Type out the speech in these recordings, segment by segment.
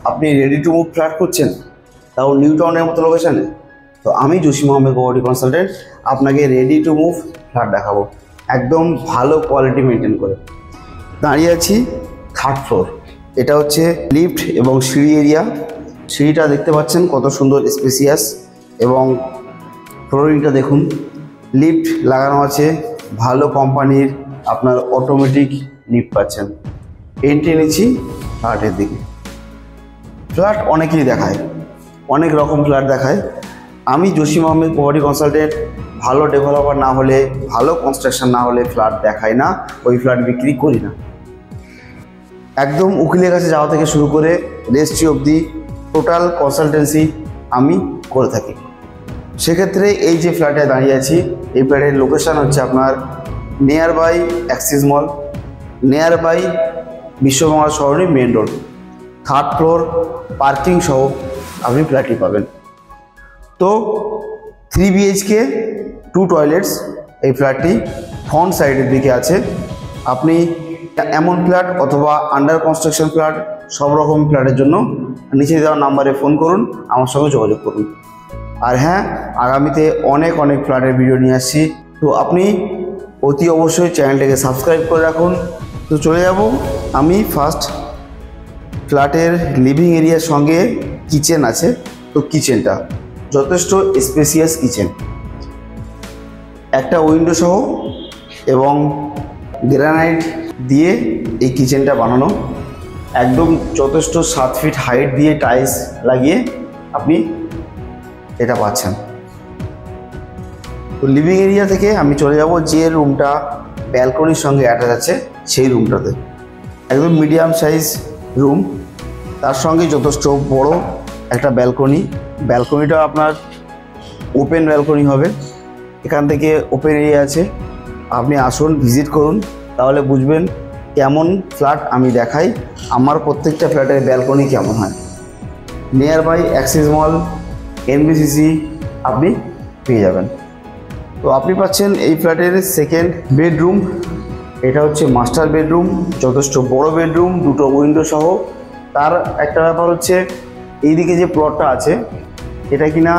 আপনি ready to move flat করছেন, তাও নিউ টাউনের মতো লোকেশানে, তো আমি জসিম আহমেদ প্রপার্টি কনসালটেন্ট আপনাকে রেডি টু মুভ ফ্ল্যাট দেখাবো, একদম ভালো কোয়ালিটি মেনটেন করে। দাঁড়িয়ে আছি থার্ড ফ্লোর। এটা হচ্ছে লিফট এবং সিঁড়ি এরিয়া। সিঁড়িটা দেখতে পাচ্ছেন কত সুন্দর স্পেসিয়াস, এবং ফ্লোরিংটা দেখুন, লিফট লাগানো আছে ভালো কোম্পানির, আপনার অটোমেটিক লিফট পাচ্ছেন। এন্ট্রি নিচ্ছি ফ্ল্যাটের দিকে। ফ্ল্যাট অনেকেই দেখায়, অনেক রকম ফ্ল্যাট দেখায়। আমি জসিম আহমেদ প্রপার্টি কনসালটেন্ট ভালো ডেভেলপার না হলে, ভালো কনস্ট্রাকশন না হলে ফ্ল্যাট দেখাই না, ওই ফ্ল্যাট বিক্রি করি না। একদম উকিলের কাছে যাওয়া থেকে শুরু করে রেজিস্ট্রি অবধি টোটাল কনসালটেন্সি আমি করে থাকি। সেক্ষেত্রে এই যে ফ্ল্যাটে দাঁড়িয়ে আছি, এই ফ্ল্যাটের লোকেশান হচ্ছে আপনার near by Axis mall, near by Biswa Bangla শহরে main road, third floor, parking সহ আপনি ফ্ল্যাটটি পাবেন। তো 3 BHK 2 টয়লেটস এই ফ্ল্যাটটি ফ্রন্ট সাইডের দিকে আছে। আপনি এমন ফ্ল্যাট অথবা আন্ডার কনস্ট্রাকশন ফ্ল্যাট, সব রকম ফ্ল্যাটের জন্য নিচে দেওয়া নাম্বারে ফোন করুন, আমার সঙ্গে যোগাযোগ করুন। আর হ্যাঁ, আগামীতে অনেক ফ্ল্যাটের ভিডিও নিয়ে আসছি, তো আপনি অতি অবশ্যই চ্যানেলটাকে সাবস্ক্রাইব করে রাখুন। তো চলে যাব আমি ফার্স্ট ফ্ল্যাটের লিভিং এরিয়ার সঙ্গে কিচেন আছে। তো কিচেনটা যথেষ্ট স্পেসিয়াস কিচেন, একটা উইন্ডো সহ এবং গ্রানাইট দিয়ে এই কিচেনটা বানানো, একদম যথেষ্ট 7 ফিট হাইট দিয়ে টাইলস লাগিয়ে আপনি এটা পাচ্ছেন। তো লিভিং এরিয়া থেকে আমি চলে যাব যে রুমটা ব্যালকনির সঙ্গে অ্যাটাচ আছে সেই রুমটাতে। একদম মিডিয়াম সাইজ রুম, তার সঙ্গে যথেষ্ট বড় একটা ব্যালকনি। ব্যালকনিটা আপনার ওপেন ব্যালকনি হবে, এখান থেকে ওপেন এরিয়া আছে। আপনি আসুন, ভিজিট করুন, তাহলে বুঝবেন কেমন ফ্ল্যাট আমি দেখাই, আমার প্রত্যেকটা ফ্ল্যাটের ব্যালকনি কেমন হয়। Near by Axis Mall, NBCC আপনি পেয়ে যাবেন। তো আপনি পাচ্ছেন এই ফ্ল্যাটের সেকেন্ড বেডরুম। এটা হচ্ছে মাস্টার বেডরুম, যথেষ্ট বড় বেডরুম, দুটো উইন্ডো সহ। তার একটা ব্যাপার হচ্ছে এইদিকে যে প্লটটা আছে এটা কিনা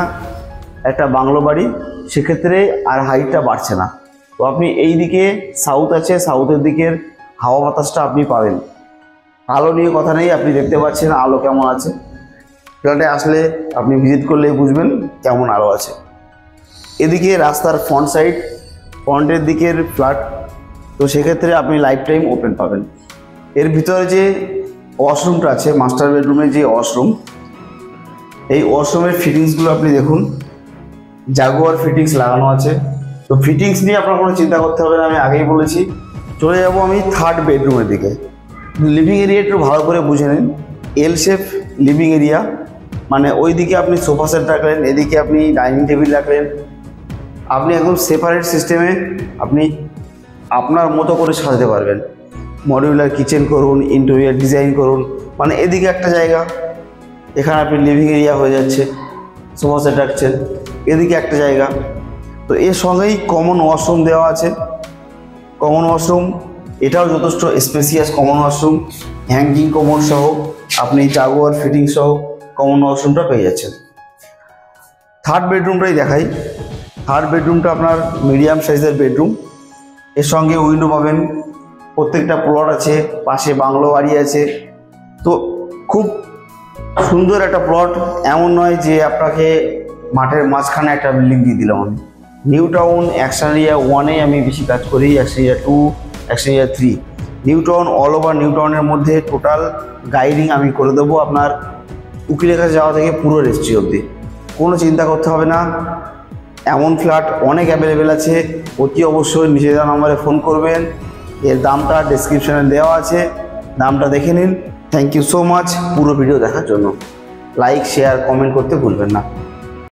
একটা বাংলো বাড়ি, সেক্ষেত্রে আর হাইটটা বাড়ছে না। তো আপনি এই দিকে সাউথ আছে, সাউথের দিকের হাওয়া বাতাসটা আপনি পাবেন। আলো নিয়ে কথা নেই, আপনি দেখতে পাচ্ছেন আলো কেমন আছে। ফ্ল্যাটে আসলে আপনি ভিজিট করলেই বুঝবেন কেমন আলো আছে। এদিকে রাস্তার ফ্রন্ট সাইড, ফ্রন্টের দিকের ফ্ল্যাট, তো সেক্ষেত্রে আপনি লাইফ টাইম ওপেন পাবেন। এর ভিতরে যে ওয়াশরুমটা আছে, মাস্টার বেডরুমের যে ওয়াশরুম, এই ওয়াশরুমের ফিটিংসগুলো আপনি দেখুন, জাগুয়ার ফিটিংস লাগানো আছে। তো ফিটিংস নিয়ে আপনার কোনো চিন্তা করতে হবে না, আমি আগেই বলেছি। চলে যাব আমি থার্ড বেডরুমের দিকে। লিভিং এরিয়া একটু ভালো করে বুঝে নিন। এল শেপ লিভিং এরিয়া, মানে ওই দিকে আপনি সোফা সেট রাখলেন, এদিকে আপনি ডাইনিং টেবিল রাখলেন। আপনি একদম সেপারেট সিস্টেমে আপনি আপনার মতো করে সাজাতে পারবেন। মডিউলার কিচেন করুন, ইন্টেরিয়র ডিজাইন করুন, মানে এদিকে একটা জায়গা, এখানে আপনি লিভিং এরিয়া হয়ে যাচ্ছে, সোফা সেট রাখছেন, এদিকে একটা জায়গা। তো এর সঙ্গেই কমন ওয়াশরুম দেওয়া আছে। কমন ওয়াশরুম এটাও যথেষ্ট spacious common washroom, hanging commode সহ আপনি জাগুয়ার ফিটিং সহ কমন ওয়াশরুমটা পেয়ে যাচ্ছেন। থার্ড বেডরুমটাই দেখাই। থার্ড বেডরুমটা আপনার মিডিয়াম সাইজের বেডরুম, এর সঙ্গে উইন্ডো পাবেন, প্রত্যেকটা প্লট আছে, পাশে বাংলো বাড়ি আছে। তো খুব সুন্দর একটা প্লট, এমন নয় যে আপনাকে মাঠের মাঝখানে একটা বিল্ডিং দিয়ে দিলাম। আমি নিউ টাউন অ্যাকশন এরিয়া 1-এ আমি বেশি কাজ করি, action area 2, action area 3। New town, all over new টাউনের মধ্যে টোটাল গাইডিং আমি করে দেবো আপনার উকিলের কাছে যাওয়া থেকে পুরো রেজিস্ট্রি অবধি। কোনো চিন্তা করতে হবে না, এমন ফ্ল্যাট অনেক অ্যাভেলেবেল আছে। অতি অবশ্যই নিচে দেওয়া নম্বরে ফোন করবেন, এর দামটা ডেসক্রিপশানে দেওয়া আছে, দামটা দেখে নিন। থ্যাংক ইউ সো মাচ পুরো ভিডিও দেখার জন্য। লাইক, শেয়ার, কমেন্ট করতে ভুলবেন না।